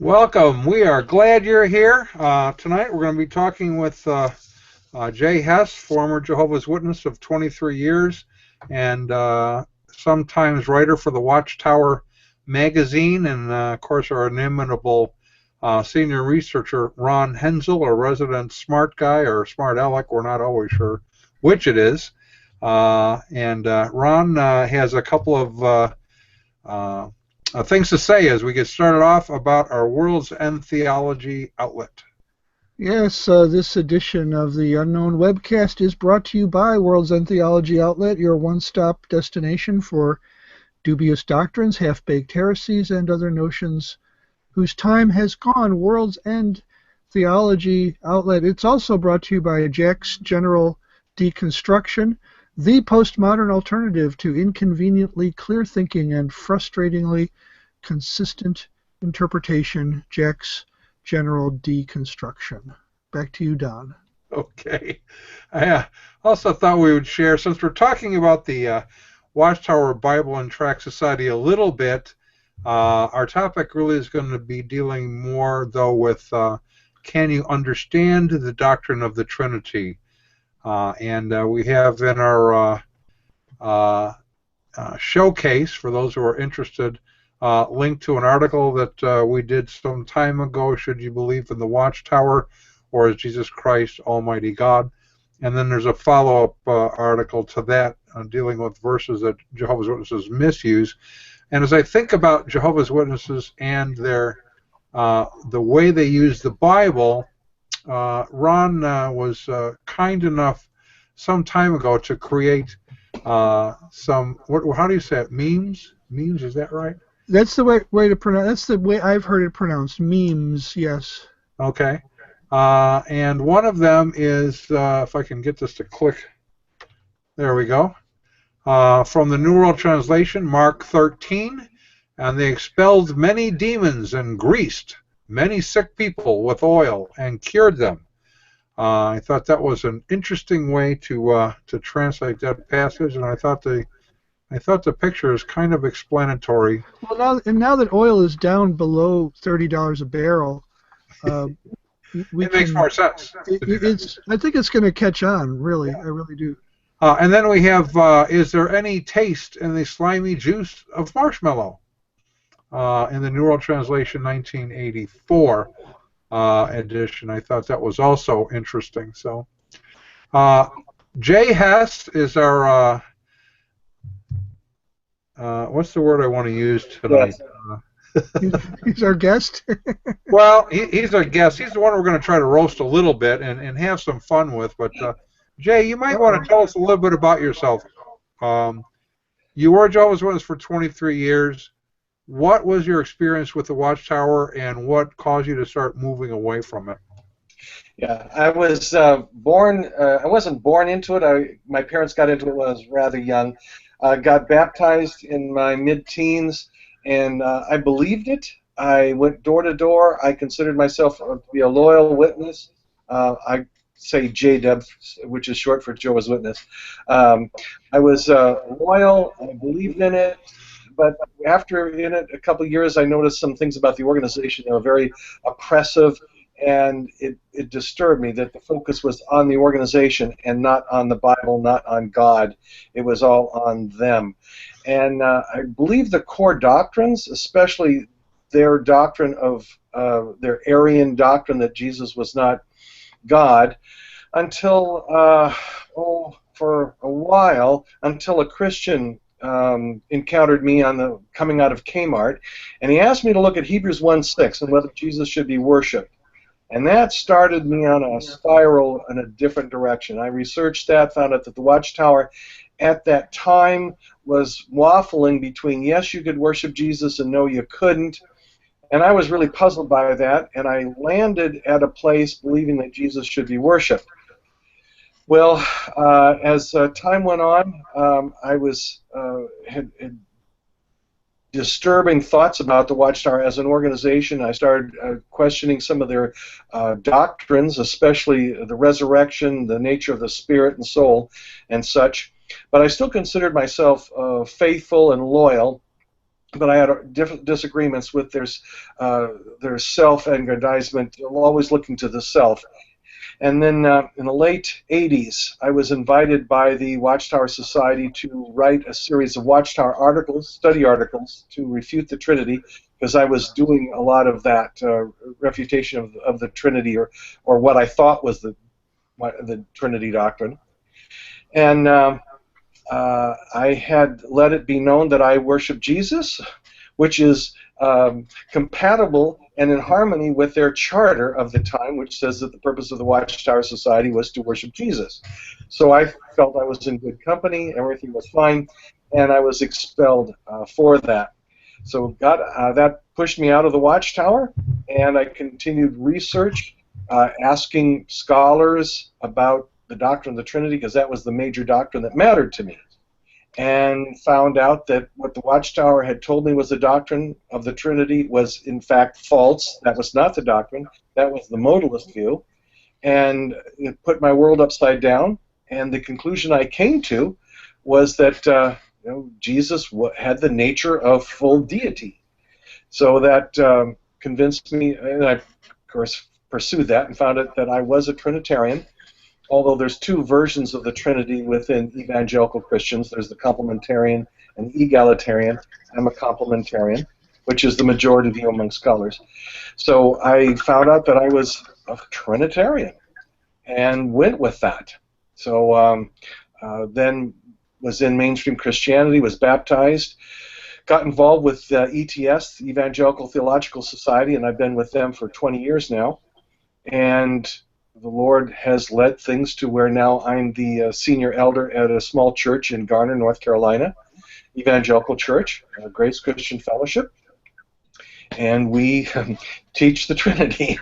Welcome. We are glad you're here. Tonight we're going to be talking with Jay Hess, former Jehovah's Witness of 23 years and sometimes writer for the Watchtower magazine, and of course our inimitable senior researcher Ron Hensel, a resident smart guy or smart aleck. We're not always sure which it is. Ron has a couple of things to say as we get started off about our World's End Theology outlet. Yes, this edition of the Unknown Webcast is brought to you by World's End Theology Outlet, your one-stop destination for dubious doctrines, half-baked heresies, and other notions whose time has gone. World's End Theology Outlet. It's also brought to you by Jack's General Deconstruction, the postmodern alternative to inconveniently clear thinking and frustratingly consistent interpretation. Jack's General Deconstruction. Back to you, Don. Okay. I also thought we would share, since we're talking about the Watchtower Bible and Tract Society a little bit, our topic really is going to be dealing more, though, with can you understand the doctrine of the Trinity? We have in our showcase, for those who are interested, linked to an article that we did some time ago, Should You Believe in the Watchtower, or Is Jesus Christ Almighty God? And then there's a follow-up article to that dealing with verses that Jehovah's Witnesses misuse. And as I think about Jehovah's Witnesses and their the way they use the Bible, Ron was kind enough some time ago to create some, how do you say it, memes? Memes, is that right? That's the way to pronounce. That's the way I've heard it pronounced. Memes, yes. Okay. And one of them is, if I can get this to click, there we go. From the New World Translation, Mark 13, and they expelled many demons and greased many sick people with oil and cured them. I thought that was an interesting way to translate that passage, and I thought the picture is kind of explanatory. Well, now that oil is down below $30 a barrel, it makes more sense. I think it's going to catch on. Really, I really do. And then we have, is there any taste in the slimy juice of marshmallow? In the New World Translation 1984 edition. I thought that was also interesting. So, Jay Hess is our, what's the word I want to use tonight? He's our guest. Well, he's our guest. He's the one we're going to try to roast a little bit and have some fun with. But, Jay, you might want to tell us a little bit about yourself. You were a Jehovah's Witness for 23 years. What was your experience with the Watchtower, and what caused you to start moving away from it? Yeah, I was born. I wasn't born into it. My parents got into it when I was rather young. Got baptized in my mid-teens, and I believed it. I went door to door. I considered myself to be a loyal witness. I say JW, which is short for Jehovah's Witness. I was loyal. I believed in it. But after in it a couple of years, I noticed some things about the organization that were very oppressive, and it disturbed me that the focus was on the organization and not on the Bible, not on God. It was all on them. And I believe the core doctrines, especially their doctrine of their Arian doctrine that Jesus was not God, until, for a while, until a Christian encountered me coming out of Kmart, and he asked me to look at Hebrews 1:6 and whether Jesus should be worshipped. And that started me on a spiral in a different direction. I researched that, found out that the Watchtower at that time was waffling between yes, you could worship Jesus, and no, you couldn't. And I was really puzzled by that, and I landed at a place believing that Jesus should be worshipped. Well, as time went on, I had disturbing thoughts about the Watchtower as an organization. I started questioning some of their doctrines, especially the resurrection, the nature of the spirit and soul, and such. But I still considered myself faithful and loyal. but I had different disagreements with their self-aggrandizement, always looking to the self. And then in the late 80s, I was invited by the Watchtower Society to write a series of Watchtower articles, study articles, to refute the Trinity, because I was doing a lot of that refutation of the Trinity, or what I thought was the Trinity doctrine. And I had let it be known that I worship Jesus, which is compatible and in harmony with their charter of the time, which says that the purpose of the Watchtower Society was to worship Jesus. So I felt I was in good company, everything was fine, and I was expelled for that. So that pushed me out of the Watchtower, and I continued research, asking scholars about the doctrine of the Trinity, because that was the major doctrine that mattered to me, and found out that what the Watchtower had told me was the doctrine of the Trinity was in fact false. That was not the doctrine. That was the modalist view. And it put my world upside down, and the conclusion I came to was that Jesus had the nature of full deity. So that convinced me, and I, of course, pursued that and found out that I was a Trinitarian. Although there's two versions of the Trinity within evangelical Christians. There's the complementarian and egalitarian. I'm a complementarian, which is the majority view among scholars. So I found out that I was a Trinitarian and went with that. So then was in mainstream Christianity, was baptized, got involved with ETS, the Evangelical Theological Society, and I've been with them for 20 years now. And the Lord has led things to where now I'm the senior elder at a small church in Garner, North Carolina, evangelical church, Grace Christian Fellowship, and we teach the Trinity.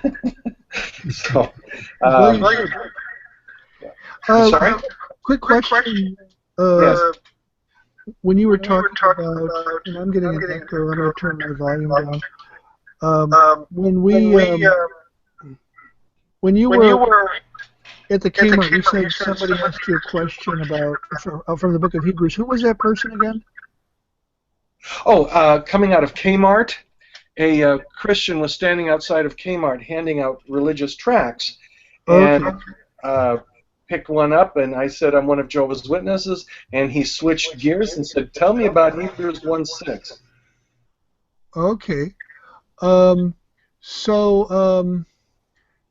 So, sorry? Quick question. Yes. When you were talking about, and I'm getting an echo, I'm going to turn my volume down. When you were at the Kmart, you said somebody asked you a question about from the book of Hebrews. Who was that person again? Oh, coming out of Kmart, a Christian was standing outside of Kmart handing out religious tracts, and picked one up, and I said, I'm one of Jehovah's Witnesses, and he switched gears and said, tell me about Hebrews 1:6. Okay.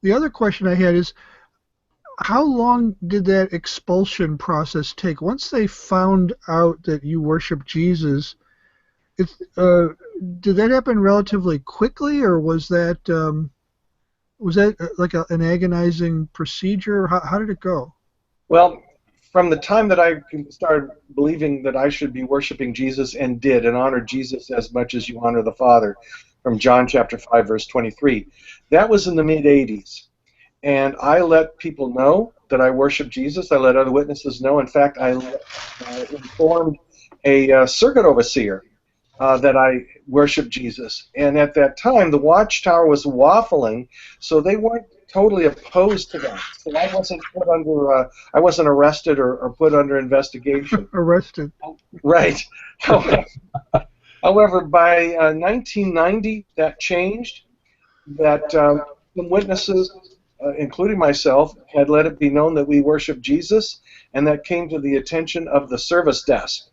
The other question I had is, how long did that expulsion process take? Once they found out that you worship Jesus, did that happen relatively quickly, or was that like an agonizing procedure? How did it go? Well, from the time that I started believing that I should be worshiping Jesus, and did, and honor Jesus as much as you honor the Father, from John chapter 5, verse 23, that was in the mid-'80s. And I let people know that I worship Jesus. I let other witnesses know. In fact, I informed a circuit overseer that I worship Jesus. And at that time, the Watchtower was waffling, so they weren't totally opposed to that. So I wasn't put under, I wasn't arrested or put under investigation. Arrested. Right. However, by 1990, that changed. That some witnesses, including myself, had let it be known that we worship Jesus, and that came to the attention of the service desk.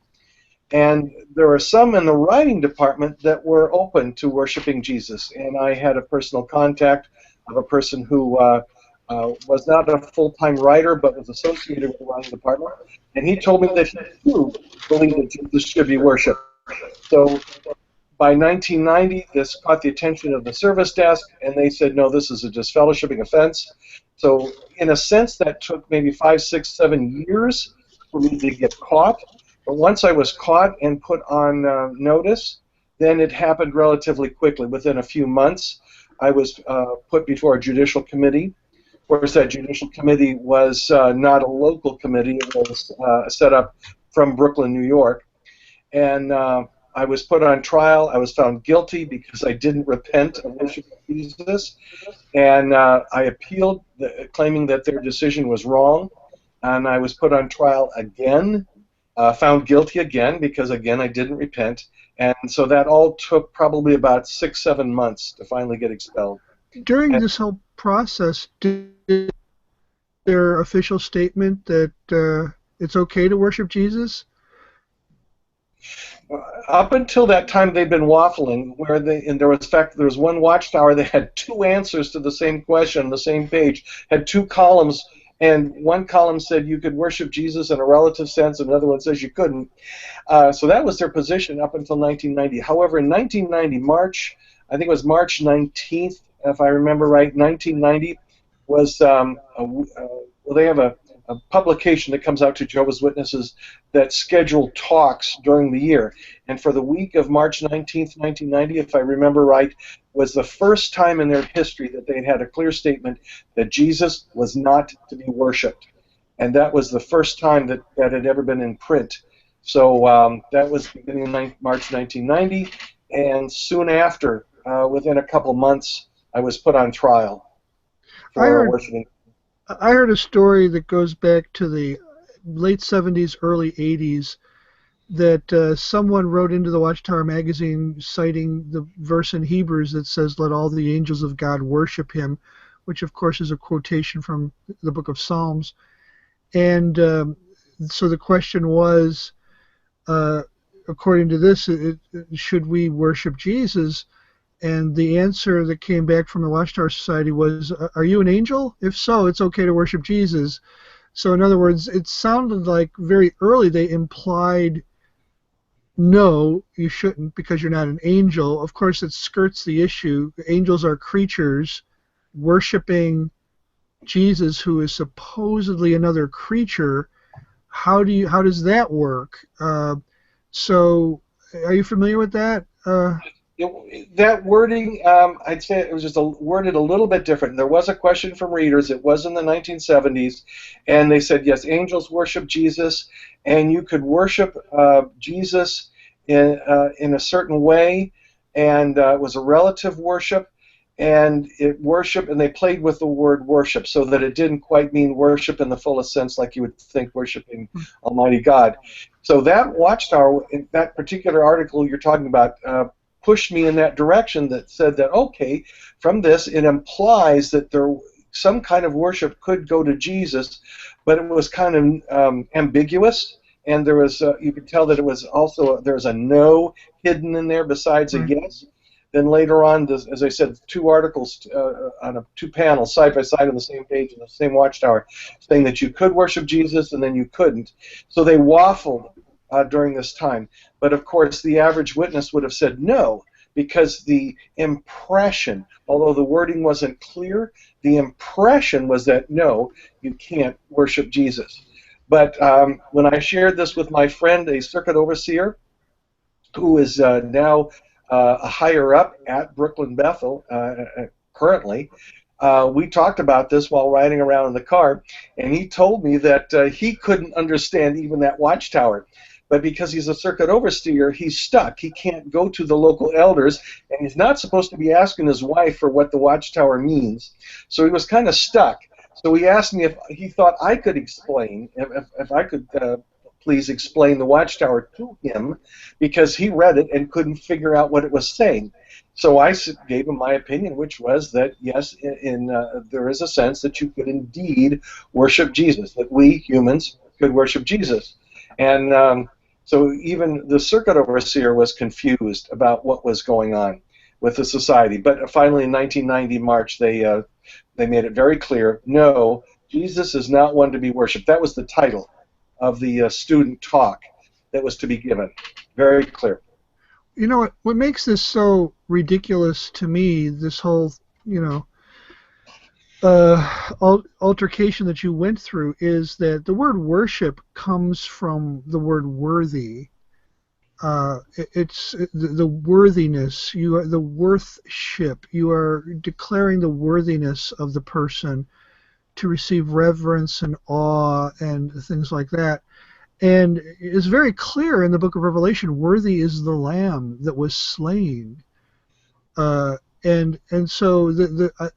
And there were some in the writing department that were open to worshiping Jesus, and I had a personal contact of a person who was not a full-time writer but was associated with the writing department, and he told me that he too believed that Jesus should be worshipped. So by 1990, this caught the attention of the service desk, and they said, no, this is a disfellowshipping offense. So in a sense, that took maybe 5, 6, 7 years for me to get caught. But once I was caught and put on notice, then it happened relatively quickly. Within a few months, I was put before a judicial committee. Of course, that judicial committee was not a local committee. It was set up from Brooklyn, New York. And I was put on trial. I was found guilty because I didn't repent of worshiping Jesus. And I appealed, claiming that their decision was wrong. And I was put on trial again. Found guilty again because, again, I didn't repent, And so that all took probably about 6-7 months to finally get expelled. During And this whole process, did their official statement that it's okay to worship Jesus? up until that time, they'd been waffling. And there was, in fact, there was one Watchtower that had two answers to the same question on the same page, had two columns, and one column said you could worship Jesus in a relative sense, and another one says you couldn't. So that was their position up until 1990. However, in 1990, I think it was March 19th, if I remember right, 1990 was well, they have a publication that comes out to Jehovah's Witnesses that schedule talks during the year. And for the week of March 19th, 1990, if I remember right, was the first time in their history that they had a clear statement that Jesus was not to be worshipped. And that was the first time that had ever been in print. So that was beginning of March 1990, and soon after, within a couple months, I was put on trial for worshiping. I heard a story that goes back to the late 70s, early 80s, that someone wrote into the Watchtower magazine citing the verse in Hebrews that says, "Let all the angels of God worship him," which of course is a quotation from the book of Psalms. And so the question was, according to this, should we worship Jesus? And the answer that came back from the Watchtower Society was, are you an angel? If so, it's okay to worship Jesus. So in other words, it sounded like very early they implied, no, you shouldn't because you're not an angel. Of course, it skirts the issue. Angels are creatures worshiping Jesus, who is supposedly another creature. How does that work? So are you familiar with that? That wording, I'd say it was just worded a little bit different. There was a question from readers. It was in the 1970s, and they said, yes, angels worship Jesus, and you could worship Jesus in a certain way, and it was a relative worship, and they played with the word worship so that it didn't quite mean worship in the fullest sense like you would think worshiping Almighty God. So that Watchtower, in that particular article you're talking about, pushed me in that direction that said that, okay, from this it implies that some kind of worship could go to Jesus, but it was kind of ambiguous, and there was you could tell that it was also there was a no hidden in there besides a yes. Then later on, as I said, two articles on two panels side by side on the same page in the same Watchtower, saying that you could worship Jesus and then you couldn't. So they waffled during this time. But of course, the average witness would have said no, because the impression, although the wording wasn't clear, the impression was that no, you can't worship Jesus. But when I shared this with my friend, a circuit overseer, who is now a higher up at Brooklyn Bethel currently, we talked about this while riding around in the car, and he told me that he couldn't understand even that Watchtower. But because he's a circuit overseer, he's stuck. He can't go to the local elders, and he's not supposed to be asking his wife for what the Watchtower means. So he was kind of stuck. So he asked me if he thought I could explain, if I could please explain the Watchtower to him, because he read it and couldn't figure out what it was saying. So I gave him my opinion, which was that, yes, there is a sense that you could indeed worship Jesus, that we humans could worship Jesus. And so even the circuit overseer was confused about what was going on with the society. But finally, in 1990 March, they made it very clear, no, Jesus is not one to be worshipped. That was the title of the student talk that was to be given. Very clear. You know what makes this so ridiculous to me, this whole, altercation that you went through, is that the word worship comes from the word worthy. It's the worthiness, the worthship. You are declaring the worthiness of the person to receive reverence and awe and things like that. And it's very clear in the book of Revelation, worthy is the Lamb that was slain. And so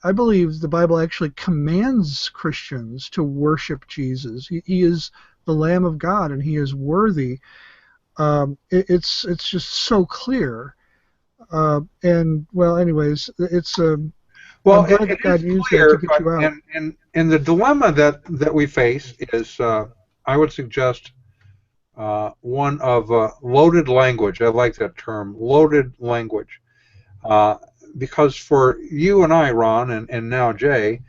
I believe the Bible actually commands Christians to worship Jesus. He is the Lamb of God, and he is worthy. It's just so clear. And well, anyways, Well, I'm glad it that is God used that to clear, get but you out. and the dilemma that we face is, I would suggest, one of loaded language. I like that term, loaded language, uh, because for you and I, Ron, and now Jay,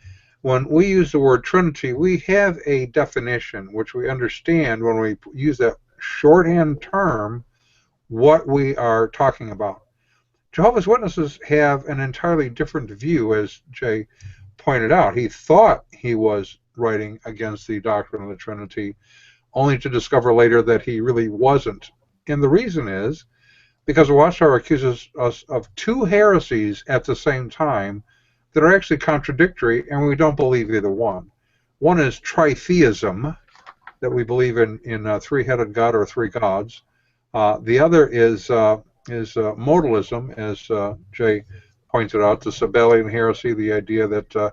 when we use the word Trinity, we have a definition which we understand when we use that shorthand term what we are talking about. Jehovah's Witnesses have an entirely different view, as Jay pointed out. He thought he was writing against the doctrine of the Trinity, only to discover later that he really wasn't. And the reason is because the Watchtower accuses us of two heresies at the same time that are actually contradictory, and we don't believe either one. One is tritheism, that we believe in a three-headed God or three gods. The other is modalism, as Jay pointed out, the Sabellian heresy, the idea that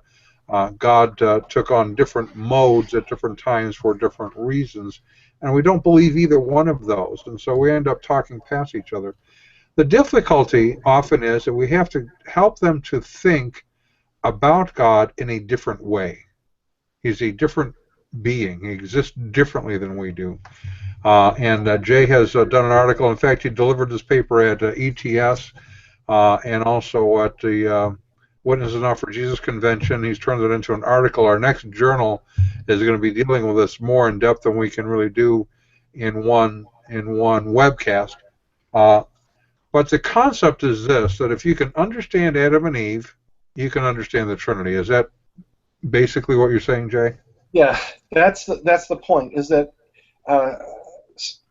God took on different modes at different times for different reasons. And we don't believe either one of those, and so we end up talking past each other. The difficulty often is that we have to help them to think about God in a different way. He's a different being. He exists differently than we do. And Jay has done an article. In fact, he delivered this paper at ETS and also at the Witnesses Not for Jesus convention. He's turned it into an article. Our next journal is going to be dealing with this more in depth than we can really do in one webcast. But the concept is this: that if you can understand Adam and Eve, you can understand the Trinity. Is that basically what you're saying, Jay? Yeah, that's the point. Is that uh,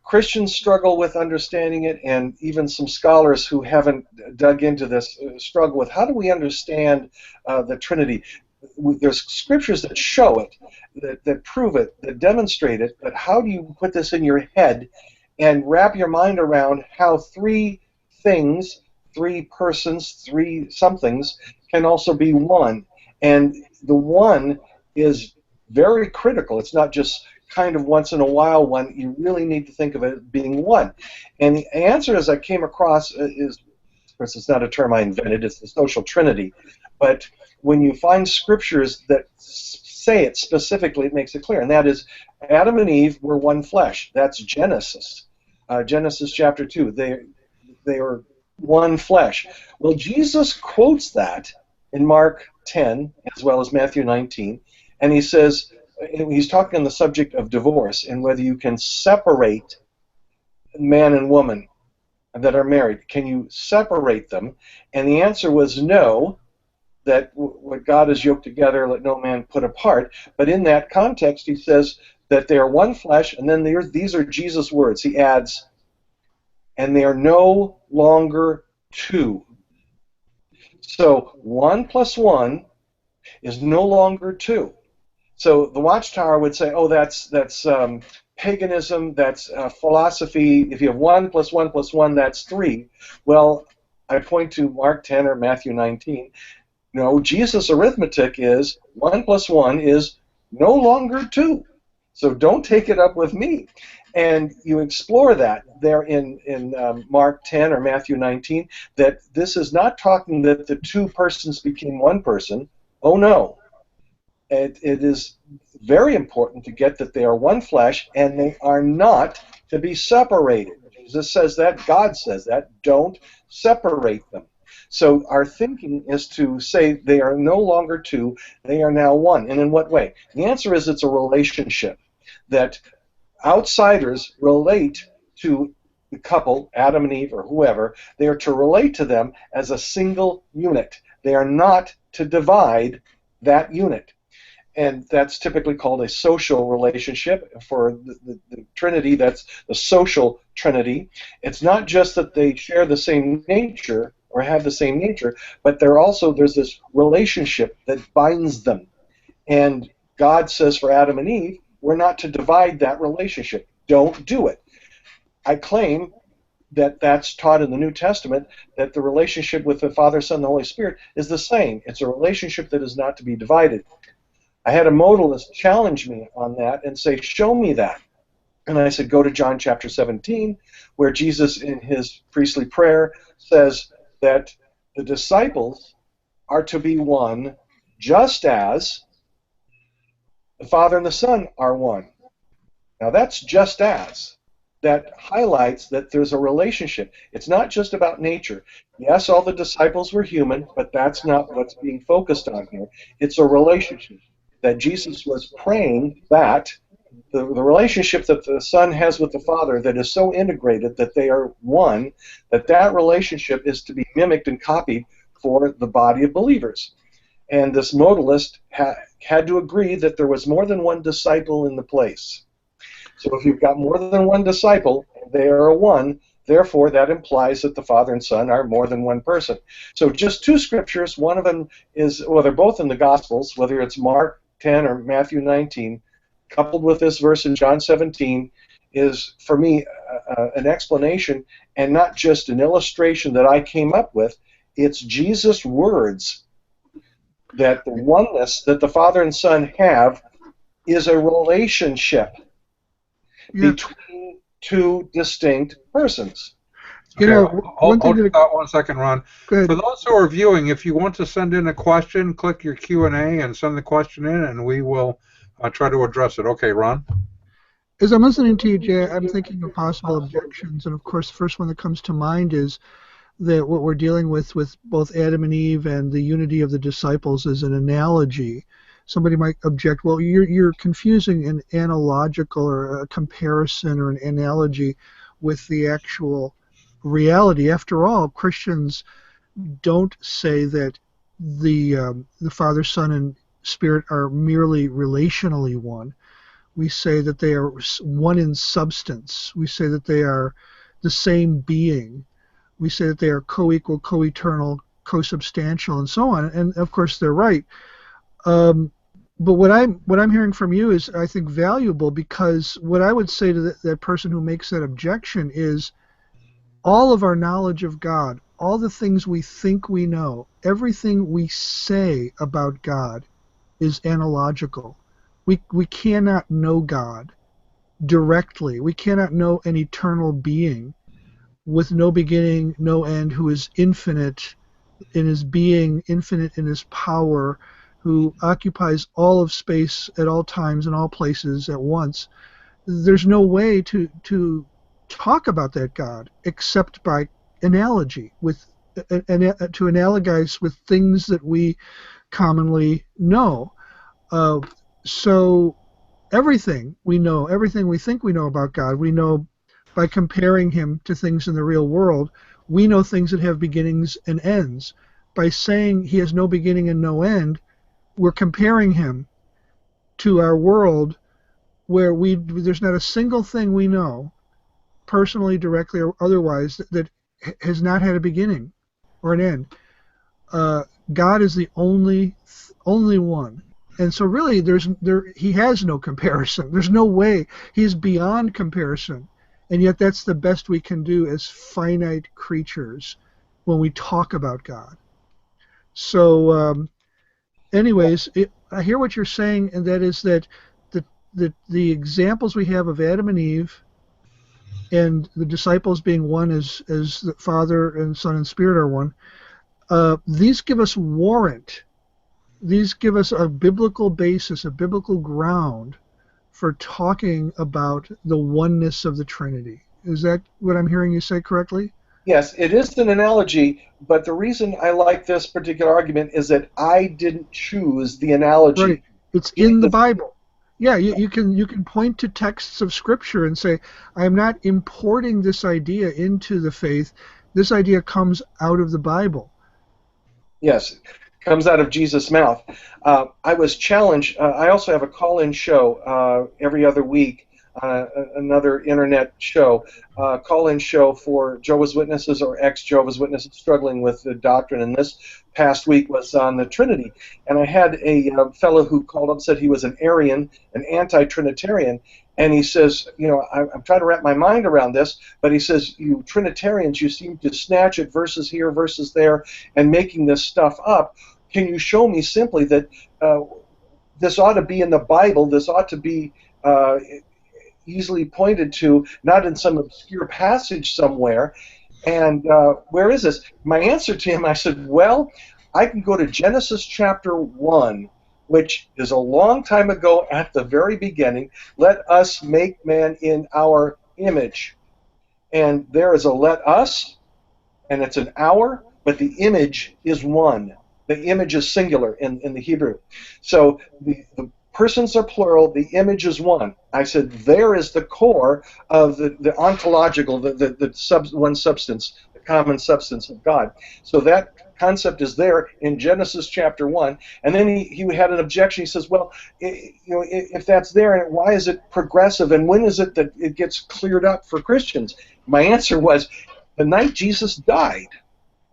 Christians struggle with understanding it, and even some scholars who haven't dug into this struggle with how do we understand the Trinity. There's scriptures that show it, that prove it, that demonstrate it, but how do you put this in your head and wrap your mind around how three things, three persons, three somethings can also be one? And the one is very critical. It's not just kind of once in a while one. You really need to think of it being one. And the answer, as I came across, is, of course, it's not a term I invented. It's the social trinity. But when you find scriptures that say it specifically, it makes it clear. And that is, Adam and Eve were one flesh. That's Genesis. Genesis chapter 2. They were one flesh. Well, Jesus quotes that in Mark 10 as well as Matthew 19. And he says, he's talking on the subject of divorce and whether you can separate man and woman that are married. Can you separate them? And the answer was no, that what God has yoked together, let no man put apart. But in that context, he says that they are one flesh, and then these are Jesus' words. He adds, and they are no longer two. So 1 plus 1 is no longer 2. So the Watchtower would say, oh, that's paganism, that's philosophy. If you have 1 plus 1 plus 1, that's 3. Well, I point to Mark 10 or Matthew 19. No, Jesus' arithmetic is 1 plus 1 is no longer 2. So don't take it up with me. And you explore that there in Mark 10 or Matthew 19, that this is not talking that the two persons became one person. Oh, no. It is very important to get that they are one flesh and they are not to be separated. Jesus says that. God says that. Don't separate them. So our thinking is to say they are no longer two, they are now one. And in what way? The answer is it's a relationship that outsiders relate to the couple, Adam and Eve or whoever. They are to relate to them as a single unit. They are not to divide that unit. And that's typically called a social relationship. For the Trinity, that's the social Trinity. It's not just that they share the same nature or have the same nature, but there's this relationship that binds them. And God says for Adam and Eve, we're not to divide that relationship. Don't do it. I claim that that's taught in the New Testament, that the relationship with the Father, Son, and the Holy Spirit is the same. It's a relationship that is not to be divided. I had a modalist challenge me on that and say, show me that. And I said, go to John chapter 17, where Jesus in his priestly prayer says that the disciples are to be one just as the Father and the Son are one. Now that's just as. That highlights that there's a relationship. It's not just about nature. Yes, all the disciples were human, but that's not what's being focused on here. It's a relationship. That Jesus was praying that the relationship that the Son has with the Father that is so integrated that they are one, that relationship is to be mimicked and copied for the body of believers. And this modalist had to agree that there was more than one disciple in the place. So if you've got more than one disciple, they are one, therefore that implies that the Father and Son are more than one person. So just two scriptures, one of them is, well, they're both in the Gospels, whether it's Mark 10 or Matthew 19, coupled with this verse in John 17, is, for me, an explanation and not just an illustration that I came up with. It's Jesus' words that the oneness that the Father and Son have is a relationship between two distinct persons. You Okay, know, hold that 1 second, Ron. For those who are viewing, if you want to send in a question, click your Q&A and send the question in, and we will try to address it. Okay, Ron? As I'm listening to you, Jay, I'm thinking of possible objections, and of course the first one that comes to mind is that what we're dealing with both Adam and Eve and the unity of the disciples is an analogy. Somebody might object, well, you're confusing an analogical or a comparison or an analogy with the actual reality. After all, Christians don't say that the Father, Son, and Spirit are merely relationally one. We say that they are one in substance. We say that they are the same being. We say that they are co-equal, co-eternal, co-substantial, and so on. And of course, they're right. But what I'm hearing from you is, I think, valuable, because what I would say to that person who makes that objection is, all of our knowledge of God, all the things we think we know, everything we say about God is analogical. We cannot know God directly. We cannot know an eternal being with no beginning, no end, who is infinite in his being, infinite in his power, who occupies all of space at all times and all places at once. There's no way to talk about that God except by analogy, to analogize with things that we commonly know. So everything we know, everything we think we know about God, we know by comparing him to things in the real world. We know things that have beginnings and ends. By saying he has no beginning and no end, we're comparing him to our world, where there's not a single thing we know, personally, directly, or otherwise, that has not had a beginning or an end. God is the only one. And so really, he has no comparison. There's no way. He's beyond comparison. And yet that's the best we can do as finite creatures when we talk about God. So anyways, I hear what you're saying, and that is that the examples we have of Adam and Eve and the disciples being one as the Father and Son and Spirit are one, these give us warrant. These give us a biblical basis, a biblical ground for talking about the oneness of the Trinity. Is that what I'm hearing you say correctly? Yes, it is an analogy, but the reason I like this particular argument is that I didn't choose the analogy. Right. It's in the Bible. Yeah, you can point to texts of Scripture and say, I am not importing this idea into the faith. This idea comes out of the Bible. Yes, comes out of Jesus' mouth. I was challenged. I also have a call-in show every other week, another internet show, call-in show for Jehovah's Witnesses or ex-Jehovah's Witnesses struggling with the doctrine. And this past week was on the Trinity. And I had a fellow who called up and said he was an Arian, an anti-Trinitarian. And he says, you know, I'm trying to wrap my mind around this, but he says, you Trinitarians, you seem to snatch at verses here, verses there, and making this stuff up. Can you show me simply that this ought to be in the Bible, this ought to be easily pointed to, not in some obscure passage somewhere. And where is this? My answer to him, I said, well, I can go to Genesis chapter 1, which is a long time ago at the very beginning. Let us make man in our image. And there is a let us, and it's an our, but the image is one. The image is singular in the Hebrew. So the persons are plural, the image is one. I said there is the core of the ontological, one substance, the common substance of God. So that concept is there in Genesis chapter 1. And then he had an objection. He says, well, if that's there, why is it progressive? And when is it that it gets cleared up for Christians? My answer was, the night Jesus died.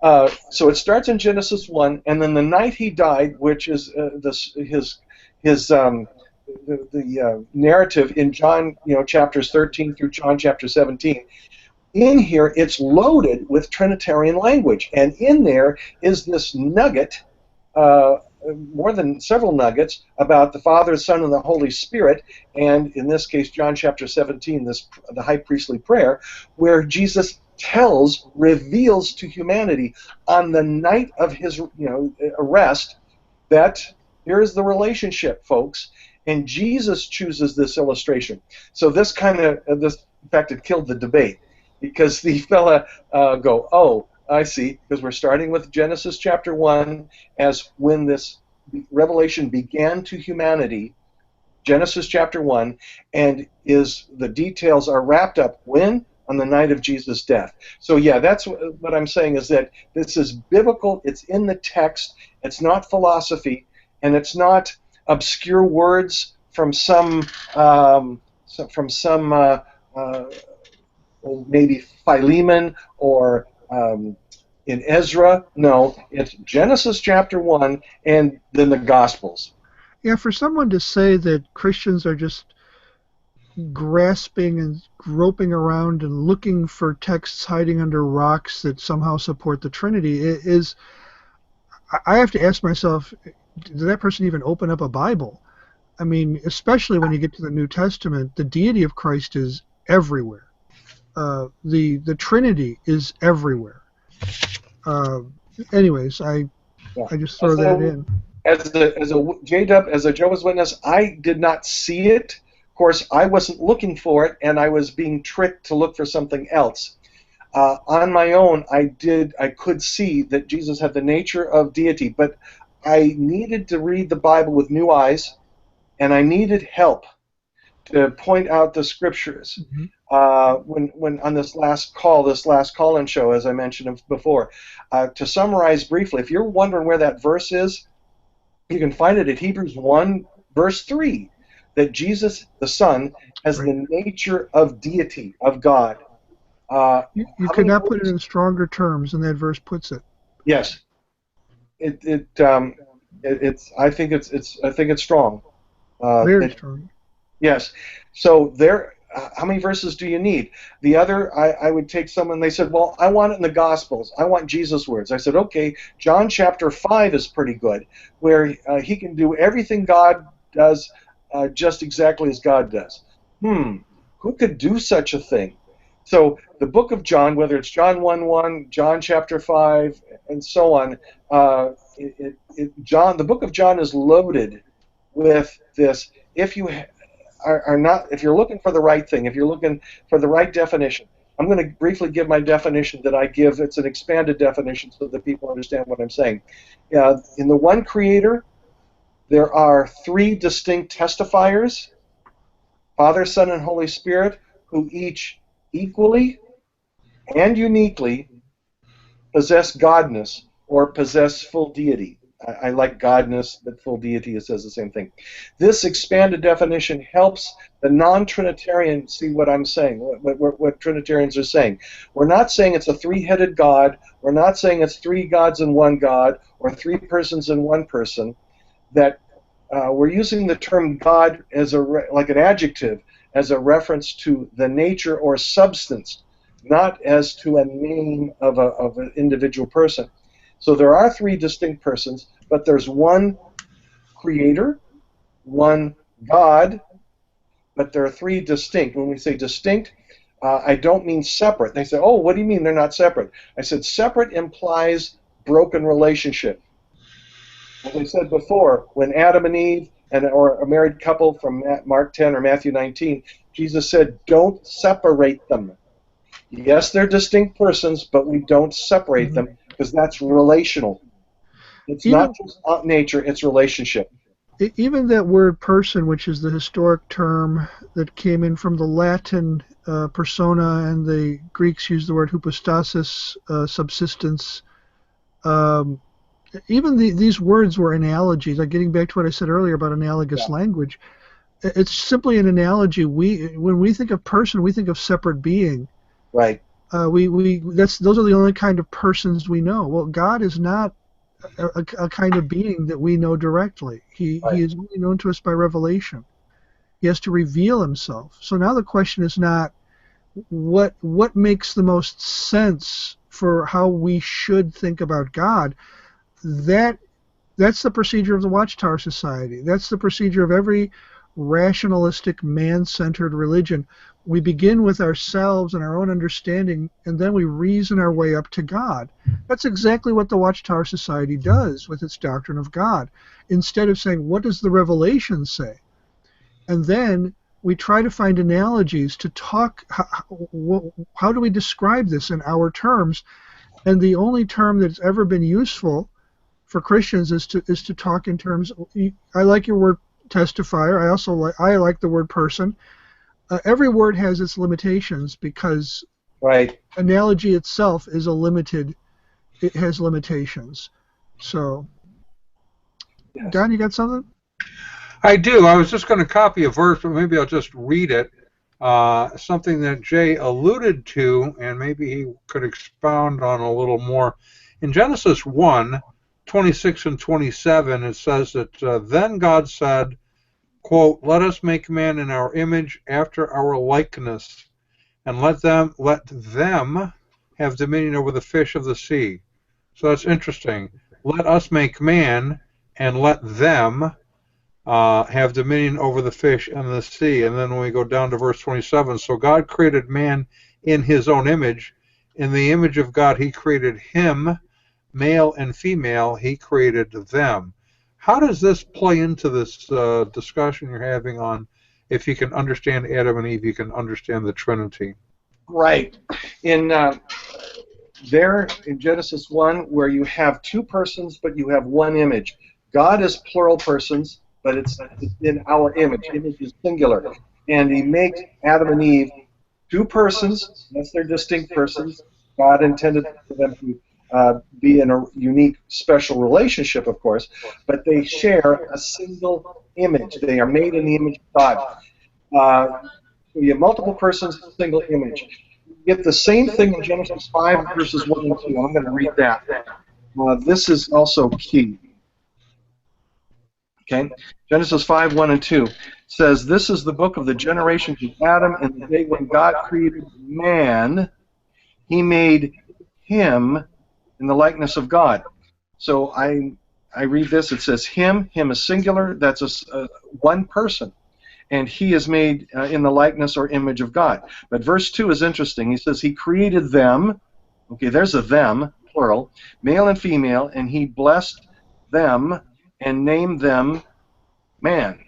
So it starts in Genesis 1, and then the night he died, which is his narrative in John, chapters 13 through John chapter 17. In here, it's loaded with Trinitarian language, and in there is this nugget, more than several nuggets, about the Father, Son, and the Holy Spirit, and in this case, John chapter 17, the high priestly prayer, where Jesus reveals to humanity on the night of his arrest that here's the relationship, folks, and Jesus chooses this illustration. So this in fact, it killed the debate, because the fella go, oh, I see, because we're starting with Genesis chapter 1 as when this revelation began to humanity, Genesis chapter 1, and the details are wrapped up when? On the night of Jesus' death. So yeah, that's what I'm saying, is that this is biblical, it's in the text, it's not philosophy, and it's not obscure words from some maybe Philemon or in Ezra. No, it's Genesis chapter 1 and then the Gospels. Yeah, for someone to say that Christians are just grasping and groping around and looking for texts hiding under rocks that somehow support the Trinity is, I have to ask myself, did that person even open up a Bible? I mean, especially when you get to the New Testament, the deity of Christ is everywhere. The Trinity is everywhere. Anyways, I just throw that in. As a Jehovah's Witness, I did not see it. Of course, I wasn't looking for it, and I was being tricked to look for something else. On my own, I could see that Jesus had the nature of deity, but I needed to read the Bible with new eyes, and I needed help to point out the scriptures. When on this last call-in show, as I mentioned before, to summarize briefly, if you're wondering where that verse is, you can find it at Hebrews 1, verse 3, that Jesus, the Son, has the nature of deity, of God. You could not put it in stronger terms than that verse puts it. Yes, I think it's strong. Very strong. Yes. So there. How many verses do you need? The other, I would take someone. They said, well, I want it in the Gospels. I want Jesus' words. I said, okay. John chapter 5 is pretty good, where he can do everything God does, just exactly as God does. Who could do such a thing? So the book of John, whether it's John 1:1, John chapter 5, and so on, the book of John is loaded with this. If you if you're looking for the right thing, if you're looking for the right definition, I'm going to briefly give my definition that I give. It's an expanded definition so that people understand what I'm saying. In the one Creator, there are three distinct testifiers, Father, Son, and Holy Spirit, who each equally and uniquely possess godness or possess full deity. I like godness, but full deity, it says the same thing. This expanded definition helps the non-Trinitarian see what I'm saying, what Trinitarians are saying. We're not saying it's a three-headed God. We're not saying it's three gods in one God or three persons in one person. That we're using the term God as like an adjective, as a reference to the nature or substance, not as to a name of an individual person. So there are three distinct persons, but there's one Creator, one God, but there are three distinct. When we say distinct, I don't mean separate. They say, oh, what do you mean they're not separate? I said separate implies broken relationship. As I said before, when Adam and Eve or a married couple from Mark 10 or Matthew 19, Jesus said, don't separate them. Yes, they're distinct persons, but we don't separate them because that's relational. It's not just nature, it's relationship. Even that word person, which is the historic term that came in from the Latin persona, and the Greeks used the word hypostasis, subsistence. Even these words were analogies. Like getting back to what I said earlier about analogous language, it's simply an analogy. When we think of person, we think of separate being. Right. Those are the only kind of persons we know. Well, God is not a kind of being that we know directly. He is only known to us by revelation. He has to reveal himself. So now the question is not what makes the most sense for how we should think about God. That's the procedure of the Watchtower Society. That's the procedure of every rationalistic, man-centered religion. We begin with ourselves and our own understanding, and then we reason our way up to God. That's exactly what the Watchtower Society does with its doctrine of God. Instead of saying, what does the Revelation say? And then we try to find analogies to talk, how do we describe this in our terms? And the only term that's ever been useful for Christians is to talk in terms, I like your word testifier, I like the word person. Every word has its limitations because analogy itself is it has limitations. So, yes. Don, you got something? I do. I was just going to copy a verse, but maybe I'll just read it. Something that Jay alluded to, and maybe he could expound on a little more. In Genesis 1:26 and 27, it says that then God said, quote, let us make man in our image after our likeness, and let them have dominion over the fish of the sea. So that's interesting. Let us make man, and let them have dominion over the fish and the sea. And then when we go down to verse 27, so God created man in his own image. In the image of God he created him, male and female, he created them. How does this play into this discussion you're having on if you can understand Adam and Eve, you can understand the Trinity? Right. In Genesis 1, where you have two persons, but you have one image. God is plural persons, but it's in our image. Image is singular. And he makes Adam and Eve two persons. That's their distinct persons. God intended for them to be in a unique, special relationship, of course, but they share a single image. They are made in the image of God. So you have multiple persons, a single image. You get the same thing in Genesis 5, verses 1 and 2. I'm going to read that. This is also key. Okay, Genesis 5, 1 and 2 says, this is the book of the generations of Adam, in the day when God created man, he made him in the likeness of God. So I read this, it says him is singular, that's one person, and he is made in the likeness or image of God. But verse 2 is interesting. He says he created them, okay, there's a them, plural, male and female, and he blessed them and named them man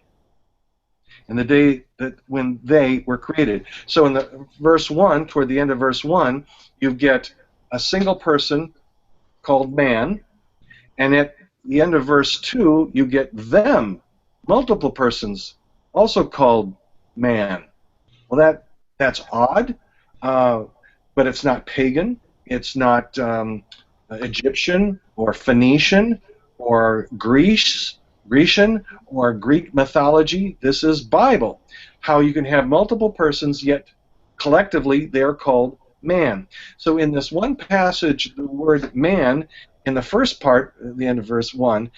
in the day that when they were created. So in the verse 1, toward the end of verse 1, you get a single person called man, and at the end of verse 2, you get them, multiple persons, also called man. Well, that's odd, but it's not pagan, it's not Egyptian or Phoenician or Grecian or Greek mythology. This is Bible. How you can have multiple persons, yet collectively they're called man. So in this one passage, the word man, in the first part, the end of verse 1,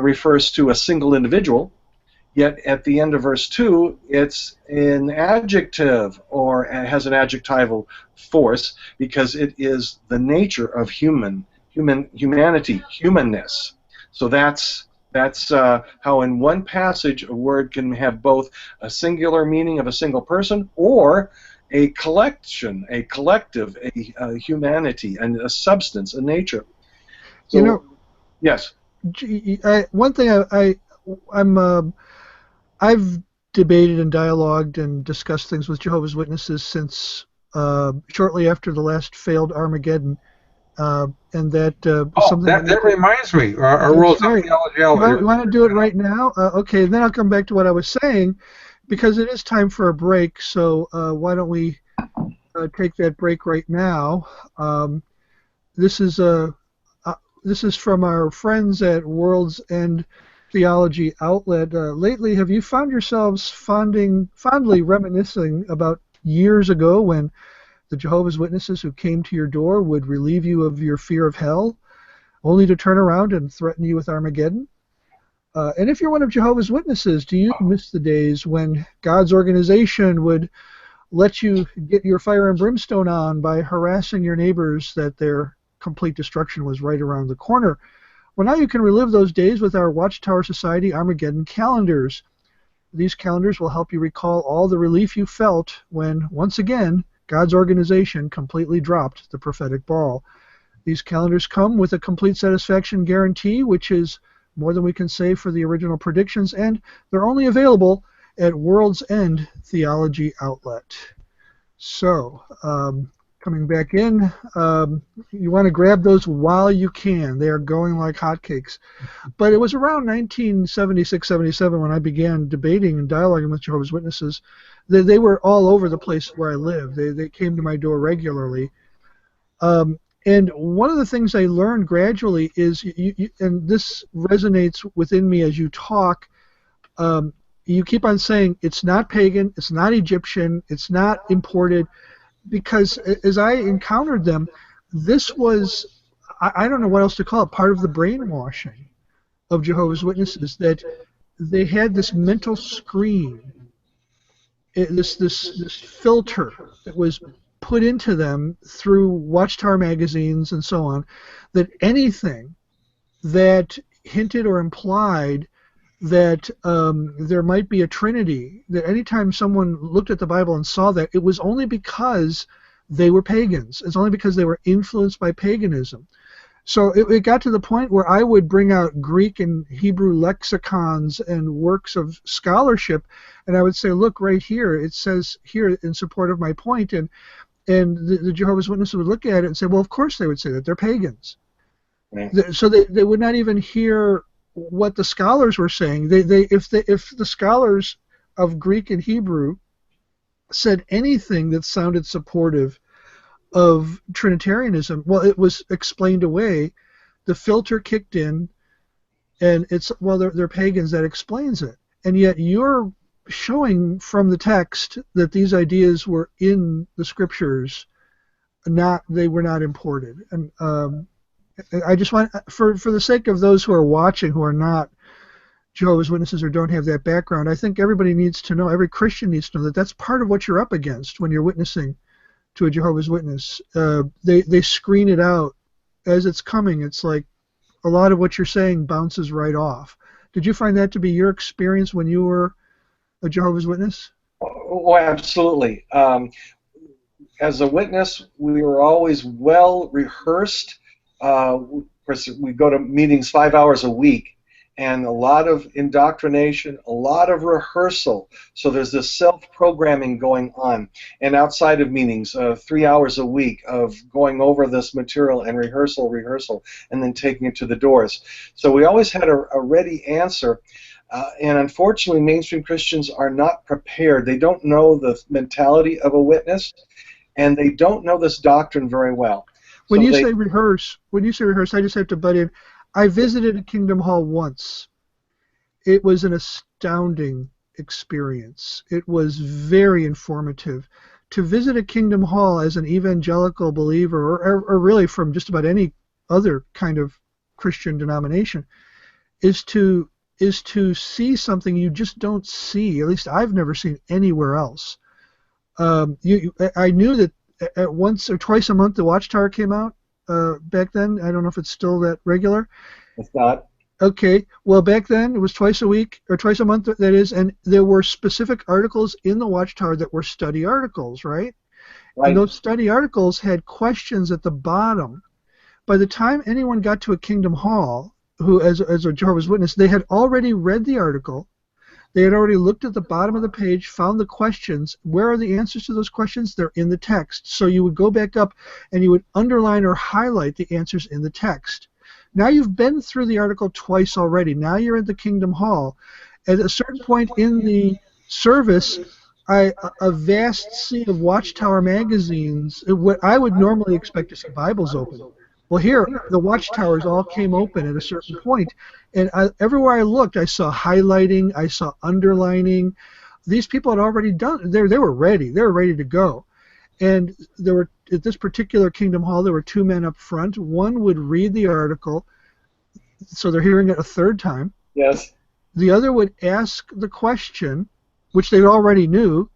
refers to a single individual, yet at the end of verse 2, it's an adjective, or it has an adjectival force, because it is the nature of humanity, humanness. So that's That's how in one passage a word can have both a singular meaning of a single person or a collection, a collective, a humanity, and a substance, a nature. You know, So, yes. one thing I've debated and dialogued and discussed things with Jehovah's Witnesses since shortly after the last failed Armageddon, and that is Oh, something that reminds me. Our That's rules of right. theology You outlet. want to do it right now? Okay, then I'll come back to what I was saying, because it is time for a break. So why don't we take that break right now? Um, this is this is from our friends at World's End Theology Outlet. Lately, have you found yourselves fondly reminiscing about years ago when the Jehovah's Witnesses who came to your door would relieve you of your fear of hell, only to turn around and threaten you with Armageddon? And if you're one of Jehovah's Witnesses, do you miss the days when God's organization would let you get your fire and brimstone on by harassing your neighbors that their complete destruction was right around the corner? Well, now you can relive those days with our Watchtower Society Armageddon calendars. These calendars will help you recall all the relief you felt when, once again, God's organization completely dropped the prophetic ball. These calendars come with a complete satisfaction guarantee, which is more than we can say for the original predictions, and they're only available at World's End Theology Outlet. So, coming back in, you want to grab those while you can. They are going like hotcakes. But it was around 1976-77 when I began debating and dialoguing with Jehovah's Witnesses. They were all over the place where I live. They came to my door regularly. And one of the things I learned gradually is, and this resonates within me as you talk, you keep on saying it's not pagan, it's not Egyptian, it's not imported, because as I encountered them, this was, I don't know what else to call it, part of the brainwashing of Jehovah's Witnesses, that they had this mental screen, this filter that was put into them through Watchtower magazines and so on, that anything that hinted or implied that there might be a Trinity, that anytime someone looked at the Bible and saw that, it was only because they were pagans. It's only because they were influenced by paganism. So it got to the point where I would bring out Greek and Hebrew lexicons and works of scholarship, and I would say, look, right here, it says here in support of my point, and the Jehovah's Witnesses would look at it and say, well, of course they would say that. They're pagans. Right. So they would not even hear what the scholars were saying. If the scholars of Greek and Hebrew said anything that sounded supportive of Trinitarianism, well, it was explained away. The filter kicked in, and it's, well, they're pagans. That explains it. And yet you're showing from the text that these ideas were in the scriptures, they were not imported. And I just want, for the sake of those who are watching who are not Jehovah's Witnesses or don't have that background, I think everybody needs to know, every Christian needs to know, that that's part of what you're up against when you're witnessing to a Jehovah's Witness. They screen it out as it's coming. It's like a lot of what you're saying bounces right off. Did you find that to be your experience when you were a Jehovah's Witness? Oh, absolutely. As a witness, we were always well rehearsed. Of course, we go to meetings 5 hours a week, and a lot of indoctrination, a lot of rehearsal. So there's this self-programming going on. And outside of meetings, 3 hours a week of going over this material and rehearsal, and then taking it to the doors. So we always had a ready answer. And unfortunately, mainstream Christians are not prepared. They don't know the mentality of a witness, and they don't know this doctrine very well. When you say rehearse, I just have to butt in. I visited a Kingdom Hall once. It was an astounding experience. It was very informative. To visit a Kingdom Hall as an evangelical believer, or really from just about any other kind of Christian denomination, is to see something you just don't see. At least I've never seen anywhere else. I knew that at once or twice a month the Watchtower came out back then. I don't know if it's still that regular. It's not. Okay, well, back then it was twice a week or twice a month, that is, and there were specific articles in the Watchtower that were study articles, right? And Right. those study articles had questions at the bottom. By the time anyone got to a Kingdom Hall, who, as a Jehovah's Witness, they had already read the article. They had already looked at the bottom of the page, found the questions. Where are the answers to those questions? They're in the text. So you would go back up and you would underline or highlight the answers in the text. Now you've been through the article twice already. Now you're at the Kingdom Hall. At a certain point in the service, a vast sea of Watchtower magazines, what I would normally expect to see Bibles open. Well, here, the Watchtowers all came open at a certain point, and everywhere I looked, I saw highlighting, I saw underlining. These people had already done, they were ready. They were ready to go. And there were, at this particular Kingdom Hall, there were two men up front. One would read the article, so they're hearing it a third time. Yes. The other would ask the question, which they already knew,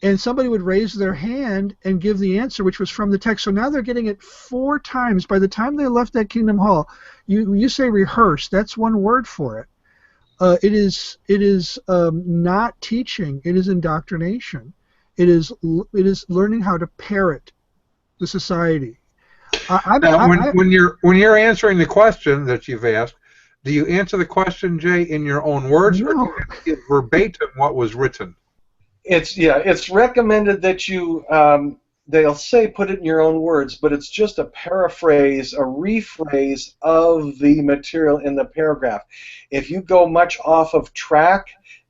and somebody would raise their hand and give the answer, which was from the text. So now they're getting it 4 times. By the time they left that Kingdom Hall, you say rehearse. That's one word for it. It is not teaching. It is indoctrination. It is learning how to parrot the society. When you're answering the question that you've asked, do you answer the question, Jay, in your own words, or do you have to give verbatim what was written? It's recommended that you, they'll say put it in your own words, but it's just a paraphrase, a rephrase of the material in the paragraph. If you go much off of track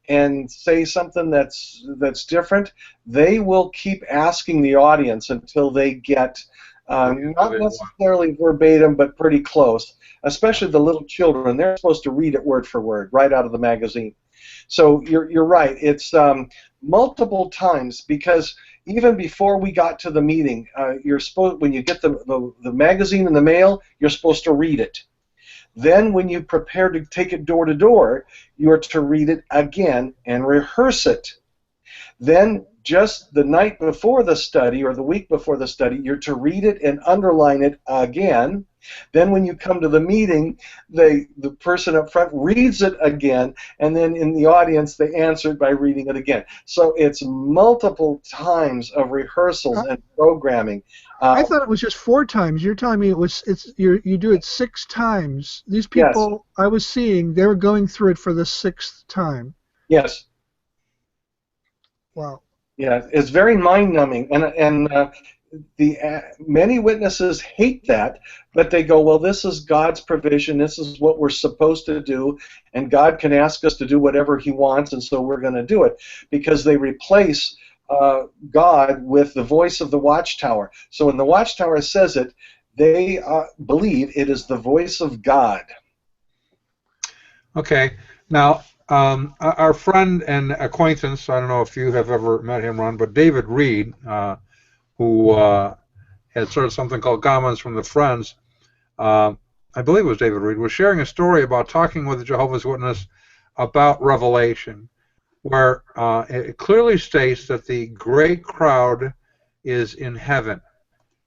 and say something that's different, they will keep asking the audience until they get not necessarily verbatim, but pretty close. Especially the little children, they're supposed to read it word for word right out of the magazine. So you're right. It's multiple times, because even before we got to the meeting, you're supposed, when you get the magazine in the mail, you're supposed to read it. Then when you prepare to take it door to door, you're to read it again and rehearse it. Then just the night before the study or the week before the study, you're to read it and underline it again. Then when you come to the meeting, the person up front reads it again, and then in the audience they answer it by reading it again. So it's multiple times of rehearsals and programming. I thought it was just 4 times. You're telling me you do it 6 times. These people, yes, I was seeing, they were going through it for the 6th time. Yes. Wow. Yeah, it's very mind-numbing, and many witnesses hate that, but they go, well, this is God's provision, this is what we're supposed to do, and God can ask us to do whatever He wants, and so we're going to do it, because they replace God with the voice of the Watchtower. So when the Watchtower says it, they believe it is the voice of God. Okay, now our friend and acquaintance, I don't know if you have ever met him, Ron, but David Reed, who had sort of something called Comments from the Friends, I believe it was David Reed, was sharing a story about talking with a Jehovah's Witness about Revelation, where it clearly states that the great crowd is in heaven.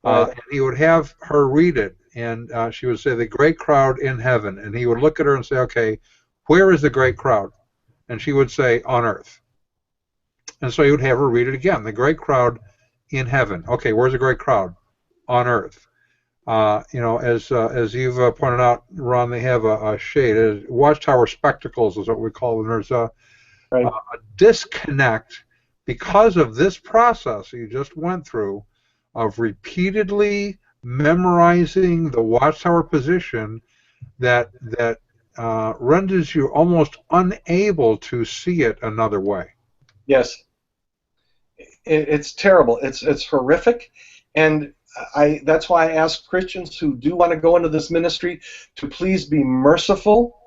And he would have her read it, and she would say, the great crowd in heaven. And he would look at her and say, okay, where is the great crowd? And she would say, on earth. And so he would have her read it again, the great crowd in heaven. Okay, where's the great crowd? On earth. You know, as you've pointed out, Ron, they have a shade. Watchtower spectacles is what we call them. There's a disconnect because of this process you just went through of repeatedly memorizing the Watchtower position that renders you almost unable to see it another way. Yes. It's terrible. It's horrific, and that's why I ask Christians who do want to go into this ministry to please be merciful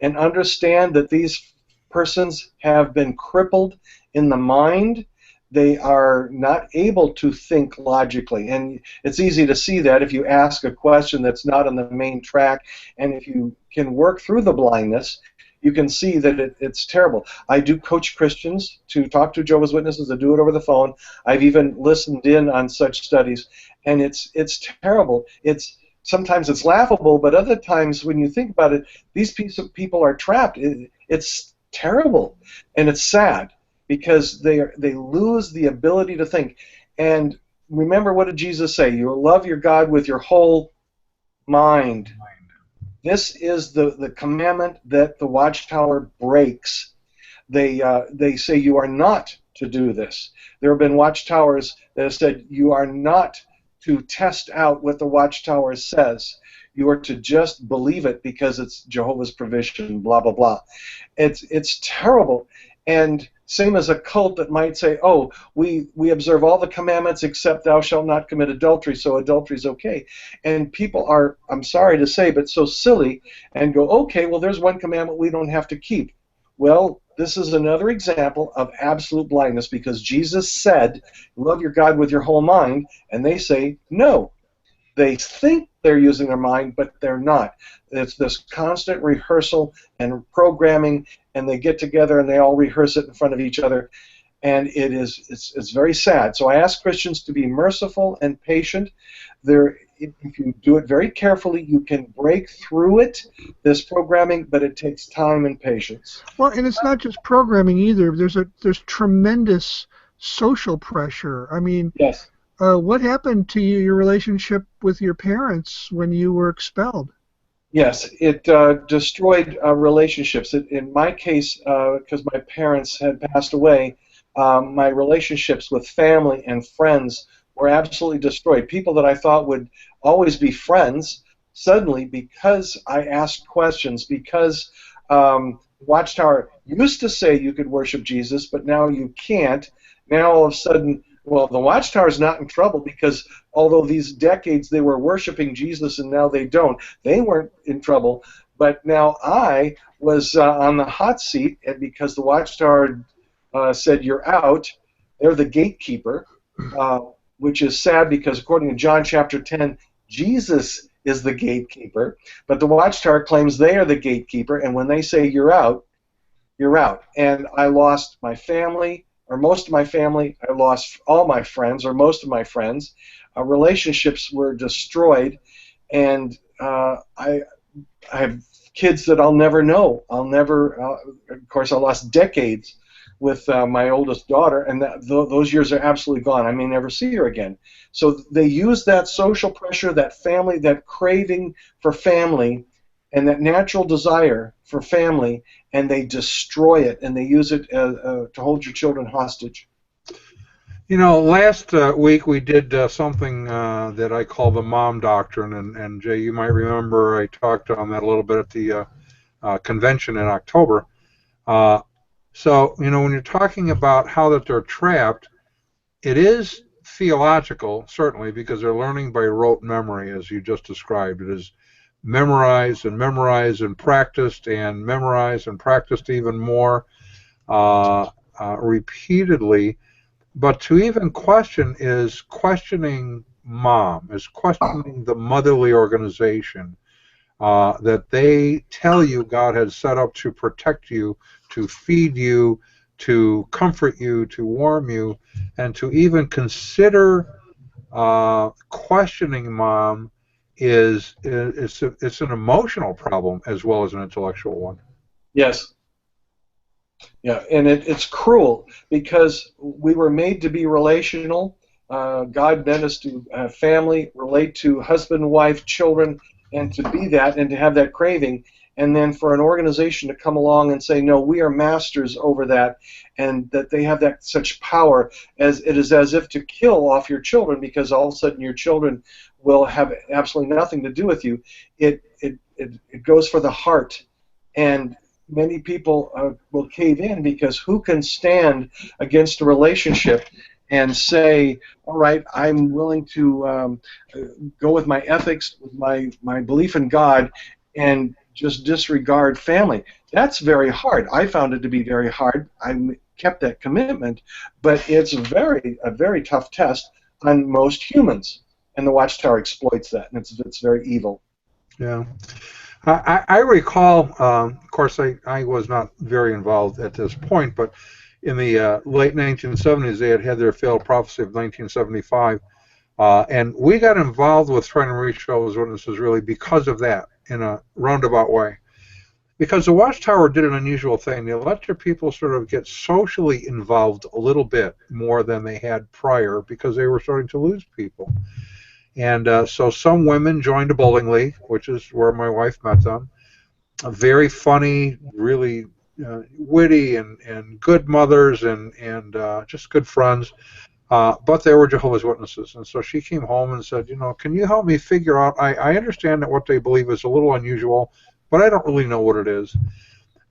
and understand that these persons have been crippled in the mind. They are not able to think logically, and it's easy to see that if you ask a question that's not on the main track, and if you can work through the blindness, you can see that it's terrible. I do coach Christians to talk to Jehovah's Witnesses. I do it over the phone. I've even listened in on such studies, and it's terrible. It's sometimes it's laughable, but other times when you think about it, these people are trapped. It's terrible, and it's sad because they lose the ability to think. And remember, what did Jesus say? You will love your God with your whole mind. This is the commandment that the Watchtower breaks. They say you are not to do this. There have been Watchtowers that have said you are not to test out what the Watchtower says. You are to just believe it because it's Jehovah's provision, blah, blah, blah. It's terrible. And same as a cult that might say, oh, we observe all the commandments except thou shalt not commit adultery, so adultery is okay. And people are, I'm sorry to say, but so silly and go, okay, well, there's one commandment we don't have to keep. Well, this is another example of absolute blindness because Jesus said, love your God with your whole mind, and they say, no. They think they're using their mind, but they're not. It's this constant rehearsal and programming, and they get together and they all rehearse it in front of each other, and it's very sad. So I ask Christians to be merciful and patient. If you do it very carefully, you can break through it, this programming, but it takes time and patience. Well, and it's not just programming either. There's tremendous social pressure. I mean, yes. What happened to your relationship with your parents when you were expelled? Yes, it destroyed relationships. In my case, because my parents had passed away, my relationships with family and friends were absolutely destroyed. People that I thought would always be friends, suddenly, because I asked questions, because Watchtower used to say you could worship Jesus, but now you can't. Now all of a sudden, well, the Watchtower is not in trouble because although these decades they were worshiping Jesus and now they don't, they weren't in trouble. But now I was on the hot seat, and because the Watchtower said you're out, they're the gatekeeper, which is sad because according to John chapter 10, Jesus is the gatekeeper, but the Watchtower claims they are the gatekeeper, and when they say you're out, you're out. And I lost my family, or most of my family. I lost all my friends, or most of my friends. Relationships were destroyed, and I have kids that I'll never know. I'll never, of course, I lost decades with my oldest daughter, and those years are absolutely gone. I may never see her again. So they use that social pressure, that family, that craving for family, and that natural desire for family, and they destroy it, and they use it to hold your children hostage. You know, last week we did something that I call the mom doctrine, and Jay, you might remember I talked on that a little bit at the convention in October. So, you know, when you're talking about how that they're trapped, it is theological, certainly, because they're learning by rote memory, as you just described. It is memorized and memorized and practiced and memorized and practiced even more repeatedly. But to even question is questioning mom, is questioning the motherly organization that they tell you God has set up to protect you, to feed you, to comfort you, to warm you, and to even consider questioning mom it's an emotional problem as well as an intellectual one. Yes. Yeah, and it's cruel because we were made to be relational. God meant us to have family, relate to husband, wife, children, and to be that and to have that craving. And then for an organization to come along and say, no, we are masters over that, and that they have that such power, as it is as if to kill off your children because all of a sudden your children will have absolutely nothing to do with you. It goes for the heart, and many people will cave in because who can stand against a relationship and say, all right, I'm willing to go with my ethics, with my belief in God, and just disregard family. That's very hard. I found it to be very hard. I kept that commitment, but it's a very tough test on most humans, and the Watchtower exploits that, and it's very evil. Yeah. I recall, of course, I was not very involved at this point, but in the late 1970s, they had their failed prophecy of 1975, And we got involved with trying to reach Jehovah's Witnesses really because of that, in a roundabout way. Because the Watchtower did an unusual thing. They let their people sort of get socially involved a little bit more than they had prior because they were starting to lose people. And so some women joined a bowling league, which is where my wife met them. Very funny, really witty and good mothers and just good friends. But they were Jehovah's Witnesses. And so she came home and said, can you help me figure out, I understand that what they believe is a little unusual, but I don't really know what it is.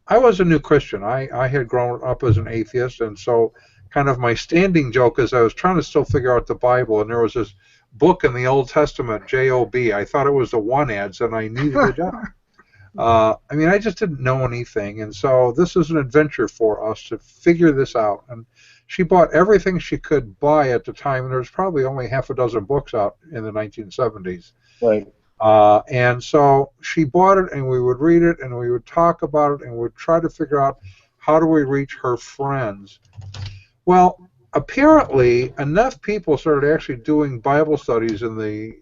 I was a new Christian. I had grown up as an atheist, and so kind of my standing joke is I was trying to still figure out the Bible, and there was this book in the Old Testament, J-O-B. I thought it was the one ads, and I needed a job. I mean, I just didn't know anything, and so this is an adventure for us to figure this out. And she bought everything she could buy at the time, and there was probably only half a dozen books out in the 1970s. Right. And so she bought it, and we would read it, and we would talk about it, and we'd try to figure out how do we reach her friends. Well, apparently, enough people started actually doing Bible studies in the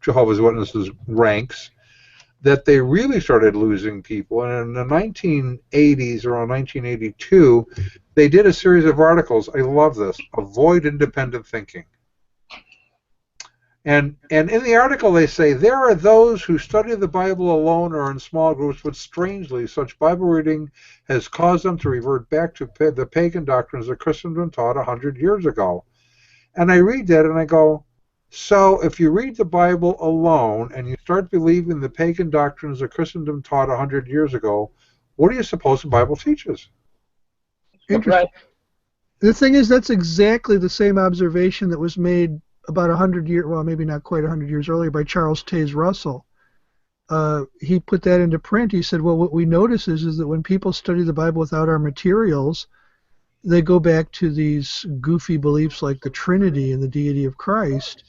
Jehovah's Witnesses ranks that they really started losing people. And in the 1980s, around 1982, they did a series of articles. I love this. Avoid independent thinking. And in the article they say, there are those who study the Bible alone or in small groups, but strangely, such Bible reading has caused them to revert back to the pagan doctrines that Christendom taught 100 years ago. And I read that and I go, so if you read the Bible alone and you start believing the pagan doctrines that Christendom taught 100 years ago, what do you suppose the Bible teaches? Interesting. Right. The thing is, that's exactly the same observation that was made about 100 years, well, maybe not quite 100 years earlier, by Charles Taze Russell. He put that into print. He said, well, what we notice is that when people study the Bible without our materials, they go back to these goofy beliefs like the Trinity and the deity of Christ.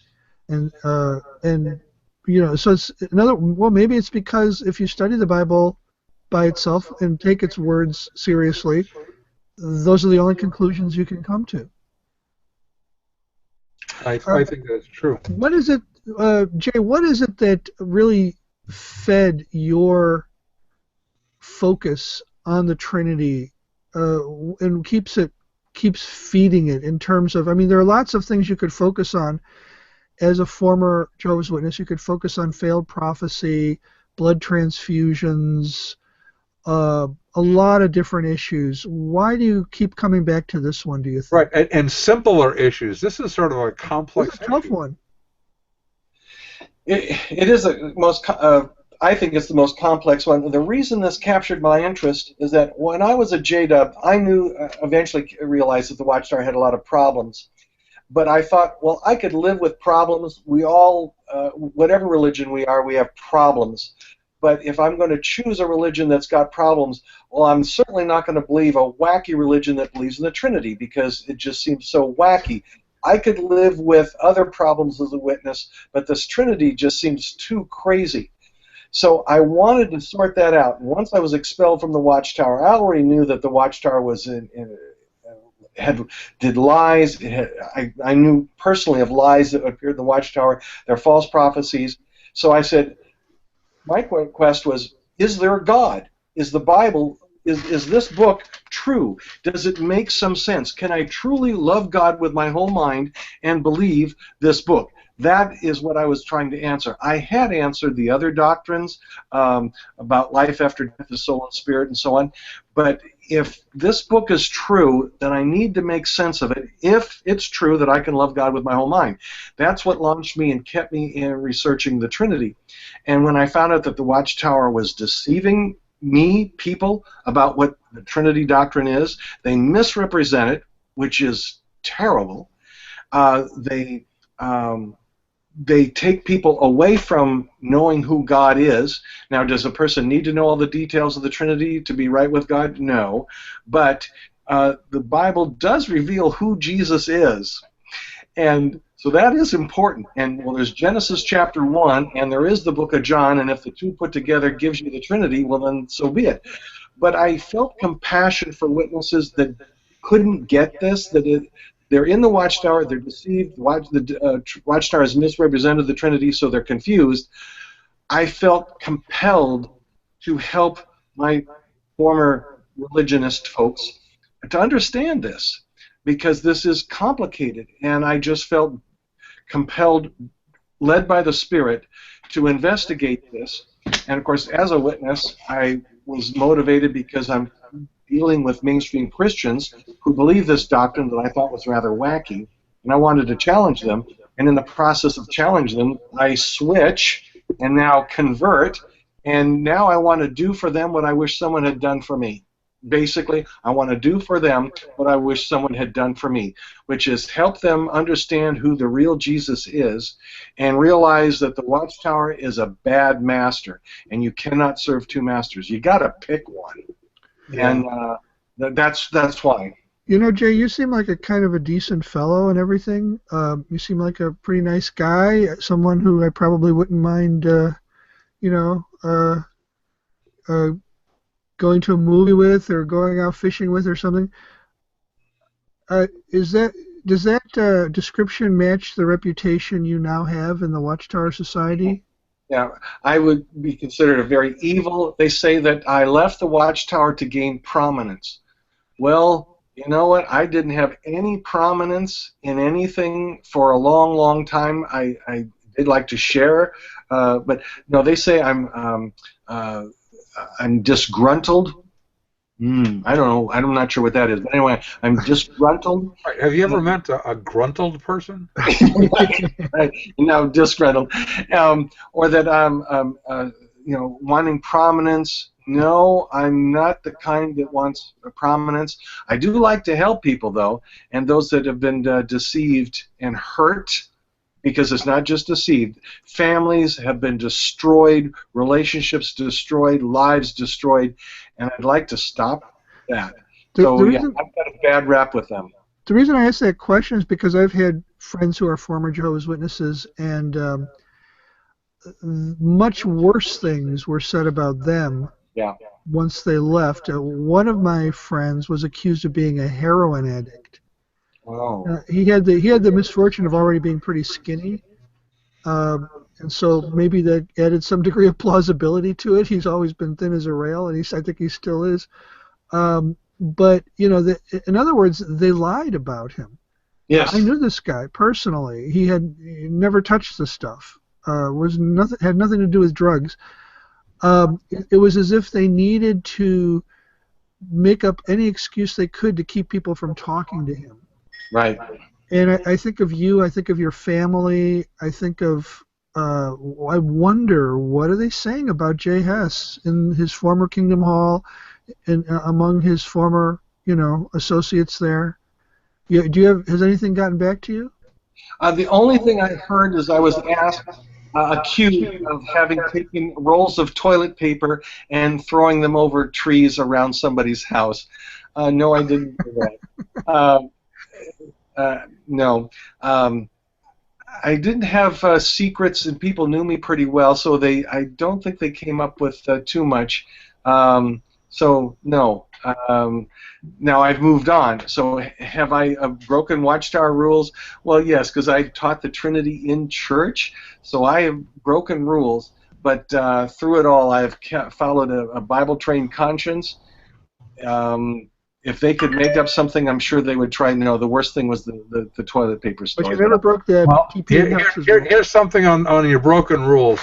And so it's well, maybe it's because if you study the Bible by itself and take its words seriously, those are the only conclusions you can come to. I think that's true. What is it, Jay, what is it that really fed your focus on the Trinity and keeps feeding it in terms of, I mean, there are lots of things you could focus on. As a former Jehovah's Witness, you could focus on failed prophecy, blood transfusions, a lot of different issues. Why do you keep coming back to this one, do you think? Right, and simpler issues. This is sort of a complex It's a tough one. It is the most, I think it's the most complex one. The reason this captured my interest is that when I was a J-Dub, I knew, eventually realized that the Watchtower had a lot of problems. But I thought, well, I could live with problems. We all, whatever religion we are, we have problems. But if I'm going to choose a religion that's got problems, well, I'm certainly not going to believe a wacky religion that believes in the Trinity because it just seems so wacky. I could live with other problems as a witness, but this Trinity just seems too crazy. So I wanted to sort that out. And once I was expelled from the Watchtower, I already knew that the Watchtower was did lies. I knew personally of lies that appeared in the Watchtower. They're false prophecies. So I said, my quest was, is there a God? Is the Bible, is this book true? Does it make some sense? Can I truly love God with my whole mind and believe this book? That is what I was trying to answer. I had answered the other doctrines about life after death, the soul and spirit, and so on. But if this book is true, then I need to make sense of it. If it's true that I can love God with my whole mind, that's what launched me and kept me in researching the Trinity. And when I found out that the Watchtower was deceiving people about what the Trinity doctrine is, they misrepresent it, which is terrible. They take people away from knowing who God is. Now, does a person need to know all the details of the Trinity to be right with God? No. But the Bible does reveal who Jesus is. And so that is important. And, well, there's Genesis chapter 1, and there is the book of John, and if the two put together gives you the Trinity, well, then so be it. But I felt compassion for witnesses that couldn't get this, they're in the Watchtower, they're deceived, Watchtower has misrepresented the Trinity, so they're confused. I felt compelled to help my former religionist folks to understand this, because this is complicated, and I just felt compelled, led by the Spirit, to investigate this. And of course, as a witness, I was motivated because I'm dealing with mainstream Christians who believe this doctrine that I thought was rather wacky, and I wanted to challenge them. And in the process of challenging them, I switch and now convert, and now I want to do for them what I wish someone had done for me. Basically, I want to do for them what I wish someone had done for me, which is help them understand who the real Jesus is and realize that the Watchtower is a bad master, and you cannot serve two masters. You got to pick one. Yeah. And that's why. You know, Jay, you seem like a kind of a decent fellow and everything. You seem like a pretty nice guy, someone who I probably wouldn't mind, going to a movie with or going out fishing with or something. Does that description match the reputation you now have in the Watchtower Society? Yeah, I would be considered a very evil. They say that I left the Watchtower to gain prominence. Well, you know what? I didn't have any prominence in anything for a long, long time. I did like to share, but no, they say I'm disgruntled. I don't know. I'm not sure what that is. But anyway, I'm disgruntled. Right. Have you ever met a gruntled person? Right. No, disgruntled. Or that I'm, wanting prominence. No, I'm not the kind that wants prominence. I do like to help people, though, and those that have been deceived and hurt, because it's not just deceived. Families have been destroyed, relationships destroyed, lives destroyed, and I'd like to stop that. I've got a bad rap with them. The reason I ask that question is because I've had friends who are former Jehovah's Witnesses, and much worse things were said about them once they left. One of my friends was accused of being a heroin addict. Wow. He had the misfortune of already being pretty skinny, and so maybe that added some degree of plausibility to it. He's always been thin as a rail, and I think he still is. But in other words, they lied about him. Yes. I knew this guy personally. He never touched the stuff. Had nothing to do with drugs. It was as if they needed to make up any excuse they could to keep people from talking to him. Right. And I think of you, I think of your family, I think of, I wonder, what are they saying about Jay Hess in his former Kingdom Hall and among his former, associates there? Has anything gotten back to you? The only thing I heard is I was accused of having taken rolls of toilet paper and throwing them over trees around somebody's house. No, I didn't do that. No. I didn't have secrets, and people knew me pretty well, so I don't think they came up with too much. So, no. Now I've moved on. So have I broken Watchtower rules? Well, yes, because I taught the Trinity in church, so I have broken rules. But through it all, I've followed a Bible-trained conscience. If they could make up something, I'm sure they would try. The worst thing was the toilet paper story. But you never broke that. Well, here's something on your broken rules.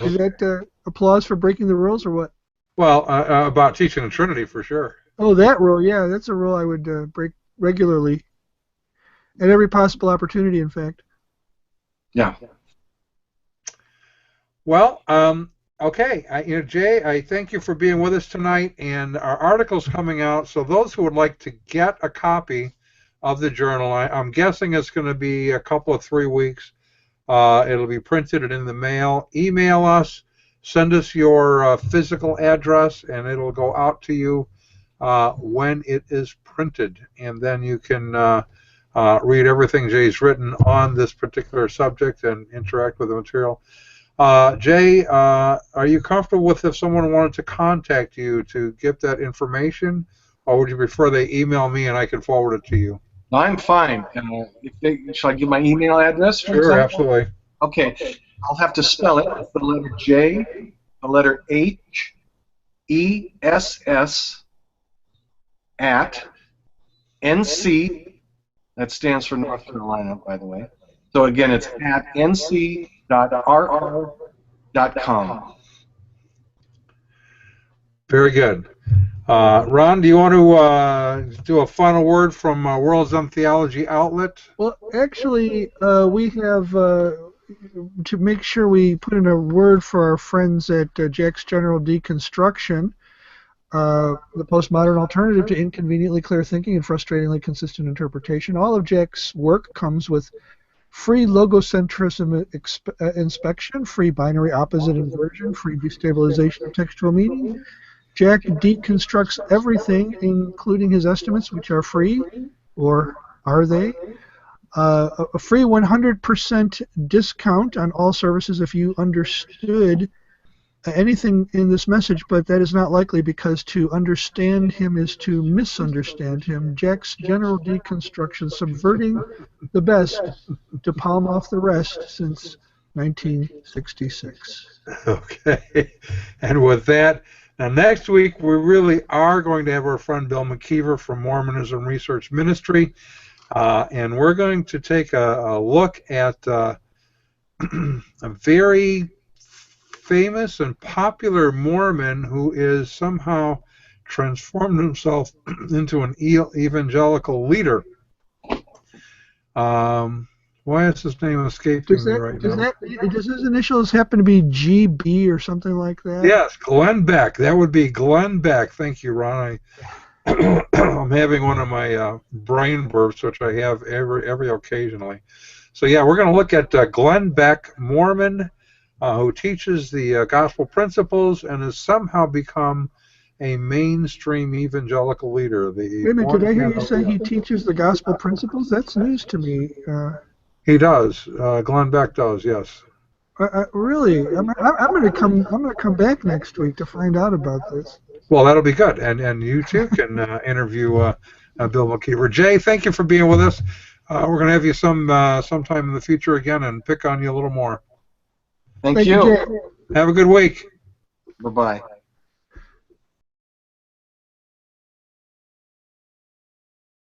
Is that applause for breaking the rules, or what? Well, about teaching the Trinity, for sure. Oh, that rule, yeah, that's a rule I would break regularly, at every possible opportunity, in fact. Yeah. Well, okay. Jay, I thank you for being with us tonight, and our article's coming out, so those who would like to get a copy of the journal, I'm guessing it's going to be a couple of 3 weeks. It'll be printed and in the mail. Email us, send us your physical address, and it'll go out to you when it is printed. And then you can read everything Jay's written on this particular subject and interact with the material. Jay, are you comfortable with if someone wanted to contact you to get that information, or would you prefer they email me and I can forward it to you? No, I'm fine. Shall I give my email address, for Sure, example? absolutely. Okay, I'll have to spell it. It's the letter J, the letter H, E, S, S, at NC, that stands for North Carolina, by the way. So again, it's at nc.rr.com. Very good. Ron, do you want to do a final word from World's End Theology Outlet? Well, actually, we have, to make sure we put in a word for our friends at Jack's General Deconstruction, the postmodern alternative to inconveniently clear thinking and frustratingly consistent interpretation. All of Jack's work comes with free logocentrism inspection, free binary opposite inversion, free destabilization of textual meaning. Jack deconstructs everything, including his estimates, which are free, or are they? A free 100% discount on all services if you understood anything in this message, but that is not likely because to understand him is to misunderstand him. Jack's General Deconstruction, subverting the best to palm off the rest since 1966. Okay. And with that, now next week we really are going to have our friend Bill McKeever from Mormonism Research Ministry, and we're going to take a look at a very famous and popular Mormon who is somehow transformed himself into an evangelical leader. Why is his name escaping me right now? Does his initials happen to be GB or something like that? Yes, Glenn Beck. That would be Glenn Beck. Thank you, Ron. I'm having one of my brain bursts, which I have every occasionally. So yeah, we're going to look at Glenn Beck, Mormon, who teaches the gospel principles and has somehow become a mainstream evangelical leader. Wait a minute, did I hear you say he teaches the gospel principles? That's news to me. He does. Glenn Beck does. Yes. Really, I'm going to come back next week to find out about this. Well, that'll be good, and you too can interview Bill McKeever. Jay, thank you for being with us. We're going to have you sometime in the future again and pick on you a little more. Thank you. Jay. Have a good week. Bye-bye.